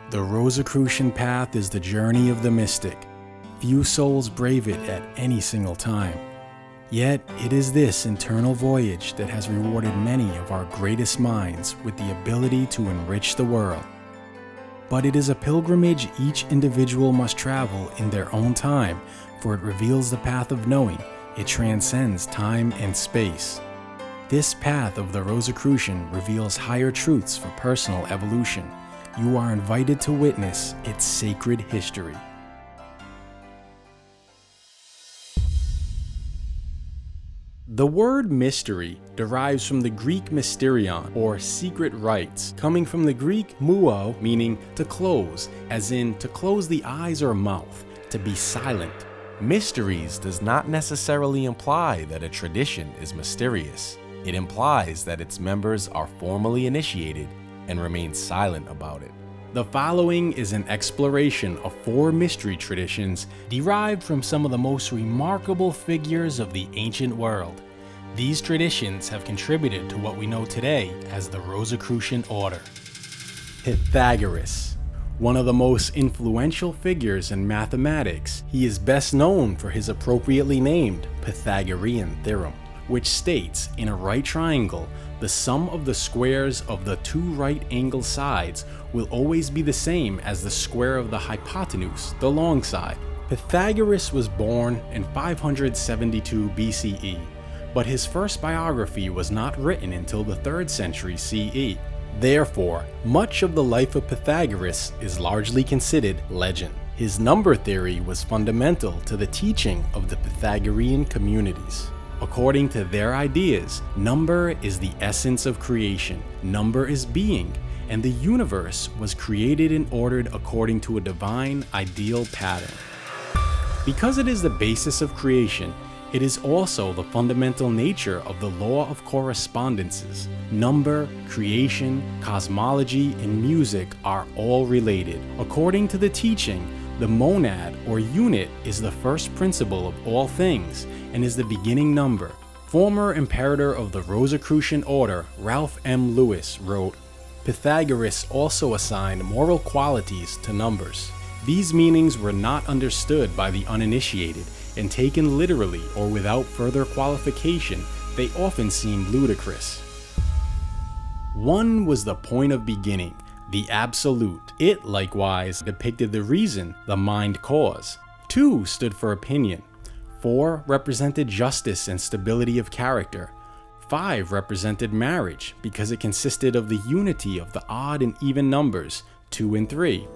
The Rosicrucian Path is the journey of the mystic. Few souls brave it at any single time. Yet, it is this internal voyage that has rewarded many of our greatest minds with the ability to enrich the world. But it is a pilgrimage each individual must travel in their own time, for it reveals the path of knowing. It transcends time and space. This path of the Rosicrucian reveals higher truths for personal evolution. You are invited to witness its sacred history. The word mystery derives from the Greek mysterion, or secret rites, coming from the Greek muo, meaning to close, as in to close the eyes or mouth, to be silent. Mysteries does not necessarily imply that a tradition is mysterious. It implies that its members are formally initiated and remain silent about it. The following is an exploration of 4 mystery traditions derived from some of the most remarkable figures of the ancient world. These traditions have contributed to what we know today as the Rosicrucian order. Hyphagarus. One of the most influential figures in mathematics, he is best known for his appropriately named Pythagorean theorem, which states in a right triangle, the sum of the squares of the 2 right angle sides will always be the same as the square of the hypotenuse, the long side. Pythagoras was born in 572 BCE, but his first biography was not written until the 3rd century CE. Therefore, much of the life of Pythagoras is largely considered legend. His number theory was fundamental to the teaching of the Pythagorean communities. According to their ideas, number is the essence of creation, number is being, and the universe was created and ordered according to a divine ideal pattern. Because it is the basis of creation, it is also the fundamental nature of the law of correspondences. Number, creation, cosmology, and music are all related. According to the teaching, the monad or unit is the first principle of all things and is the beginning number. Former imperator of the Rosicrucian order, Ralph M. Lewis, wrote, Pythagoras also assigned moral qualities to numbers. These meanings were not understood by the uninitiated, and taken literally or without further qualification, they often seemed ludicrous. 1 was the point of beginning, the absolute. It likewise depicted the reason, the mind cause. 2 stood for opinion. 4 represented justice and stability of character. 5 represented marriage because it consisted of the unity of the odd and even numbers, 2 and 3.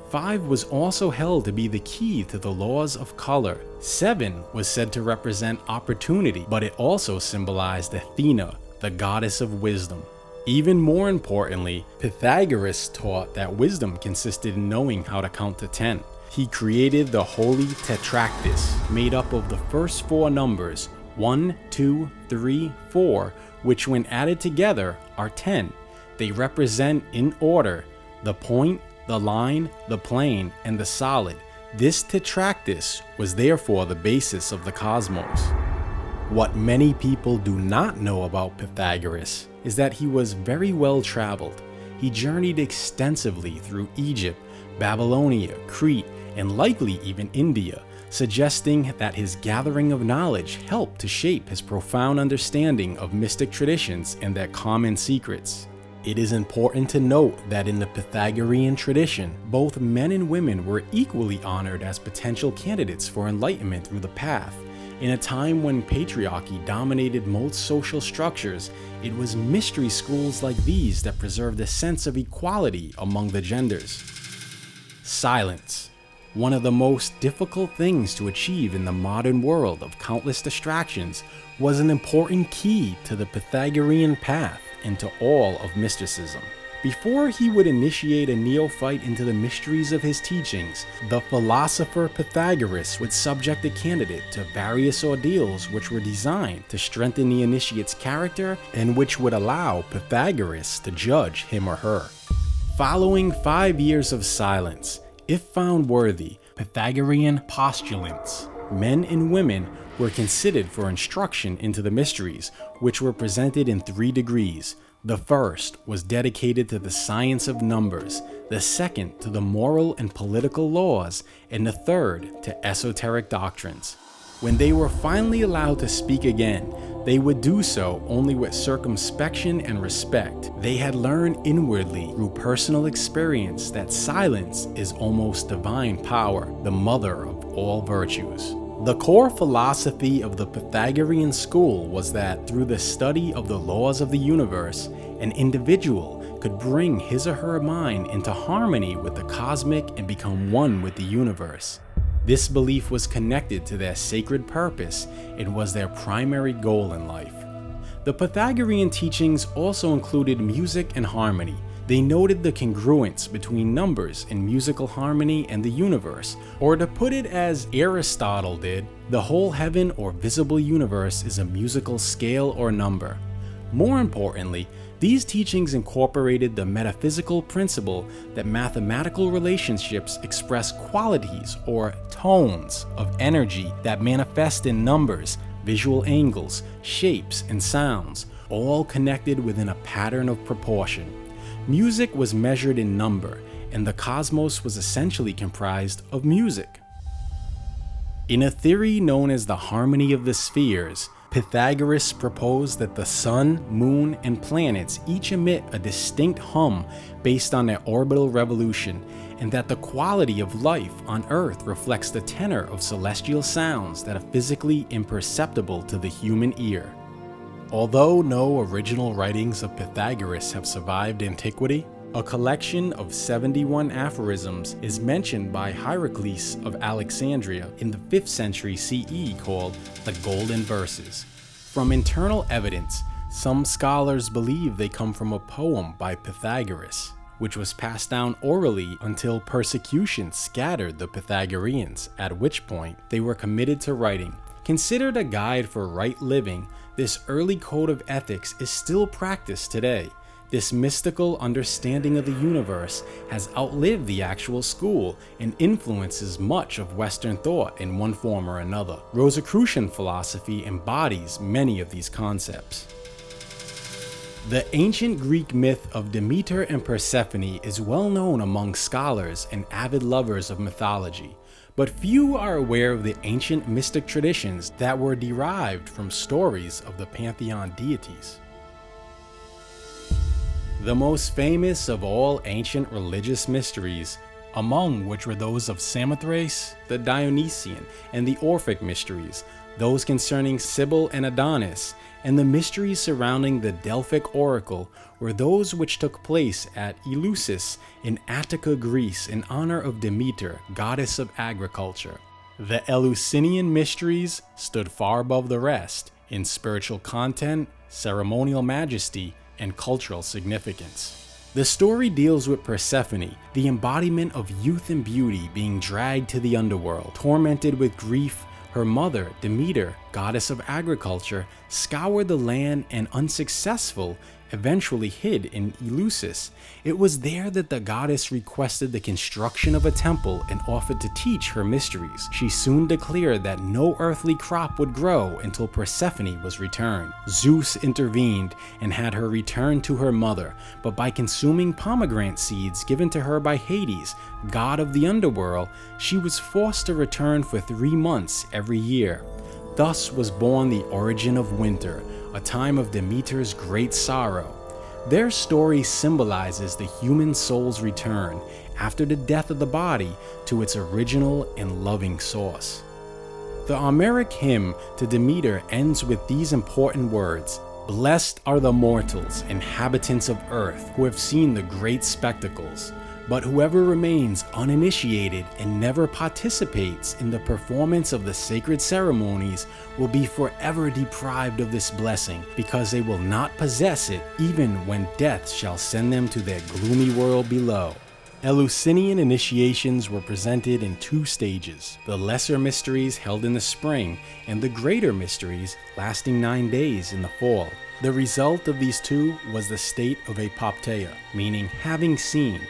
5 was also held to be the key to the laws of color. 7 was said to represent opportunity, but it also symbolized Athena, the goddess of wisdom. Even more importantly, Pythagoras taught that wisdom consisted in knowing how to count to 10. He created the holy tetractys, made up of the first 4 numbers, 1, 2, 3, 4, which when added together are 10. They represent, in order, the point, the line, the plane, and the solid. This tetractys was therefore the basis of the cosmos. What many people do not know about Pythagoras is that he was very well traveled. He journeyed extensively through Egypt, Babylonia, Crete, and likely even India, suggesting that his gathering of knowledge helped to shape his profound understanding of mystic traditions and their common secrets. It is important to note that in the Pythagorean tradition, both men and women were equally honored as potential candidates for enlightenment through the path. In a time when patriarchy dominated most social structures, it was mystery schools like these that preserved a sense of equality among the genders. Silence. One of the most difficult things to achieve in the modern world of countless distractions was an important key to the Pythagorean path and to all of mysticism. Before he would initiate a neophyte into the mysteries of his teachings, the philosopher Pythagoras would subject the candidate to various ordeals which were designed to strengthen the initiate's character and which would allow Pythagoras to judge him or her. Following 5 years of silence, if found worthy, Pythagorean postulants, men and women, were considered for instruction into the mysteries, which were presented in 3 degrees: The first was dedicated to the science of numbers, the second to the moral and political laws, and the third to esoteric doctrines. When they were finally allowed to speak again, they would do so only with circumspection and respect. They had learned inwardly through personal experience that silence is almost divine power, the mother of all virtues. The core philosophy of the Pythagorean school was that through the study of the laws of the universe, an individual could bring his or her mind into harmony with the cosmic and become one with the universe. This belief was connected to their sacred purpose and was their primary goal in life. The Pythagorean teachings also included music and harmony. They noted the congruence between numbers and musical harmony and the universe, or to put it as Aristotle did, the whole heaven or visible universe is a musical scale or number. More importantly, these teachings incorporated the metaphysical principle that mathematical relationships express qualities or tones of energy that manifest in numbers, visual angles, shapes, and sounds, all connected within a pattern of proportion. Music was measured in number, and the cosmos was essentially comprised of music. In a theory known as the harmony of the spheres, Pythagoras proposed that the sun, moon, and planets each emit a distinct hum based on their orbital revolution, and that the quality of life on Earth reflects the tenor of celestial sounds that are physically imperceptible to the human ear. Although no original writings of Pythagoras have survived antiquity, a collection of 71 aphorisms is mentioned by Hyphagarus of Alexandria in the 5th century CE called the Golden Verses. From internal evidence, some scholars believe they come from a poem by Pythagoras, which was passed down orally until persecution scattered the Pythagoreans, at which point they were committed to writing. Considered a guide for right living, this early code of ethics is still practiced today. This mystical understanding of the universe has outlived the actual school and influences much of Western thought in one form or another. Rosicrucian philosophy embodies many of these concepts. The ancient Greek myth of Demeter and Persephone is well known among scholars and avid lovers of mythology, but few are aware of the ancient mystic traditions that were derived from stories of the pantheon deities. The most famous of all ancient religious mysteries, among which were those of Samothrace, the Dionysian, and the Orphic mysteries, those concerning Cybele and Adonis, and the mysteries surrounding the Delphic oracle, were those which took place at Eleusis in Attica, Greece, in honor of Demeter, goddess of agriculture. The Eleusinian mysteries stood far above the rest in spiritual content, ceremonial majesty, and cultural significance. The story deals with Persephone, the embodiment of youth and beauty, being dragged to the underworld. Tormented with grief, her mother, Demeter, goddess of agriculture, scoured the land and, unsuccessful, eventually hid in Eleusis. It was there that the goddess requested the construction of a temple and offered to teach her mysteries. She soon declared that no earthly crop would grow until Persephone was returned. Zeus intervened and had her returned to her mother, but by consuming pomegranate seeds given to her by Hades, god of the underworld, she was forced to return for 3 months every year. Thus was born the origin of winter, a time of Demeter's great sorrow. Their story symbolizes the human soul's return, after the death of the body, to its original and loving source. The Homeric hymn to Demeter ends with these important words: "Blessed are the mortals, inhabitants of earth, who have seen the great spectacles. But whoever remains uninitiated and never participates in the performance of the sacred ceremonies will be forever deprived of this blessing, because they will not possess it even when death shall send them to their gloomy world below." Eleusinian initiations were presented in 2 stages: the lesser mysteries held in the spring, and the greater mysteries lasting 9 days in the fall. The result of these 2 was the state of apopteia, meaning having seen.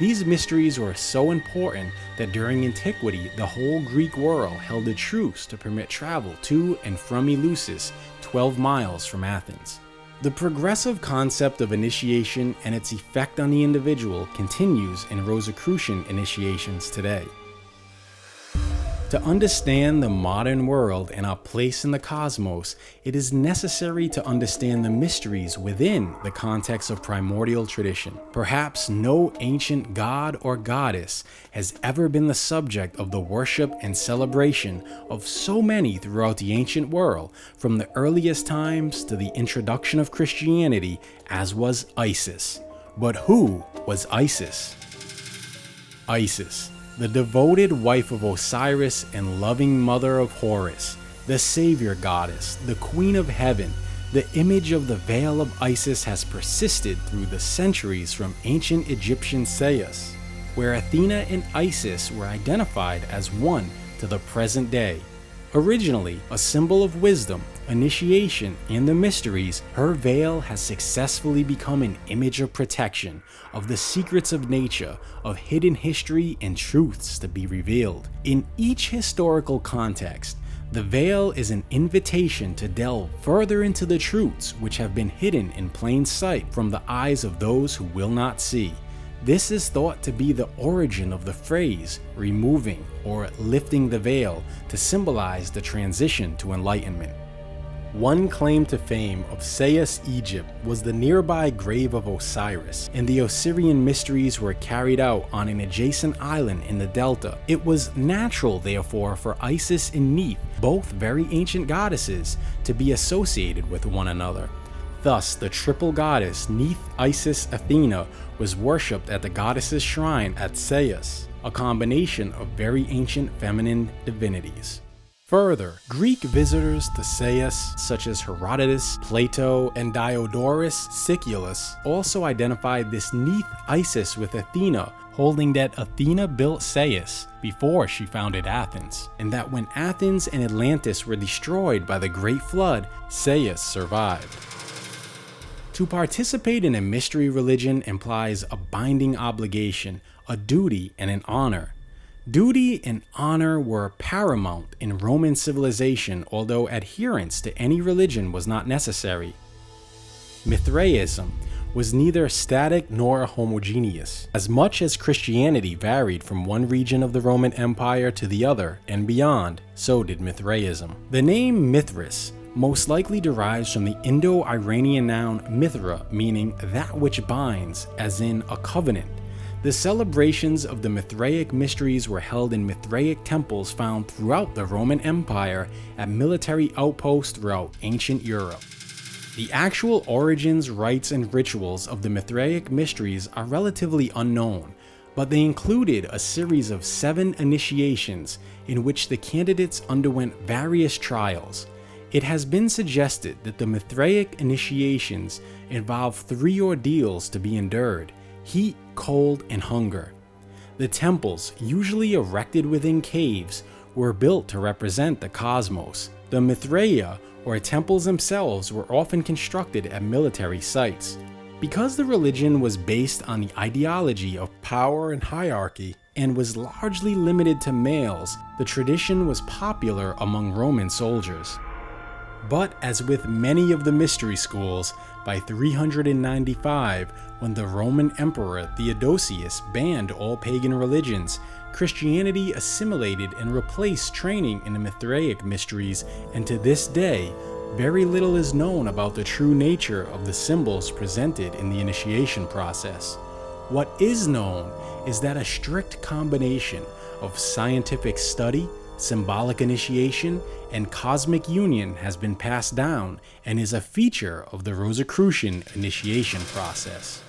These mysteries were so important that during antiquity, the whole Greek world held a truce to permit travel to and from Eleusis, 12 miles from Athens. The progressive concept of initiation and its effect on the individual continues in Rosicrucian initiations today. To understand the modern world and our place in the cosmos, it is necessary to understand the mysteries within the context of primordial tradition. Perhaps no ancient god or goddess has ever been the subject of the worship and celebration of so many throughout the ancient world, from the earliest times to the introduction of Christianity, as was Isis. But who was Isis? Isis, the devoted wife of Osiris and loving mother of Horus, the savior goddess, the queen of heaven. The image of the veil of Isis has persisted through the centuries from ancient Egyptian Sais, where Athena and Isis were identified as one to the present day. Originally a symbol of wisdom, initiation, and the mysteries, her veil has successfully become an image of protection, of the secrets of nature, of hidden history and truths to be revealed. In each historical context, the veil is an invitation to delve further into the truths which have been hidden in plain sight from the eyes of those who will not see. This is thought to be the origin of the phrase removing or lifting the veil to symbolize the transition to enlightenment. One claim to fame of Sais, Egypt was the nearby grave of Osiris, and the Osirian mysteries were carried out on an adjacent island in the delta. It was natural, therefore, for Isis and Neith, both very ancient goddesses, to be associated with one another. Thus, the triple goddess Neith, Isis, Athena was worshipped at the goddess's shrine at Sais, a combination of very ancient feminine divinities. Further, Greek visitors to Sais, such as Herodotus, Plato, and Diodorus Siculus, also identified this Neith Isis with Athena, holding that Athena built Sais before she founded Athens, and that when Athens and Atlantis were destroyed by the Great Flood, Sais survived. To participate in a mystery religion implies a binding obligation, a duty, and an honor. Duty and honor were paramount in Roman civilization, although adherence to any religion was not necessary. Mithraism was neither static nor homogeneous. As much as Christianity varied from one region of the Roman Empire to the other and beyond, so did Mithraism. The name Mithras most likely derives from the Indo-Iranian noun mithra, meaning that which binds, as in a covenant. The celebrations of the Mithraic mysteries were held in Mithraic temples found throughout the Roman Empire at military outposts throughout ancient Europe. The actual origins, rites, and rituals of the Mithraic mysteries are relatively unknown, but they included a series of 7 initiations in which the candidates underwent various trials. It has been suggested that the Mithraic initiations involve 3 ordeals to be endured: heat, cold, and hunger. The temples, usually erected within caves, were built to represent the cosmos. The Mithraea, or temples themselves, were often constructed at military sites. Because the religion was based on the ideology of power and hierarchy, and was largely limited to males, the tradition was popular among Roman soldiers. But as with many of the mystery schools, by 395, when the Roman Emperor Theodosius banned all pagan religions, Christianity assimilated and replaced training in the Mithraic mysteries, and to this day, very little is known about the true nature of the symbols presented in the initiation process. What is known is that a strict combination of scientific study, symbolic initiation, and cosmic union has been passed down and is a feature of the Rosicrucian initiation process.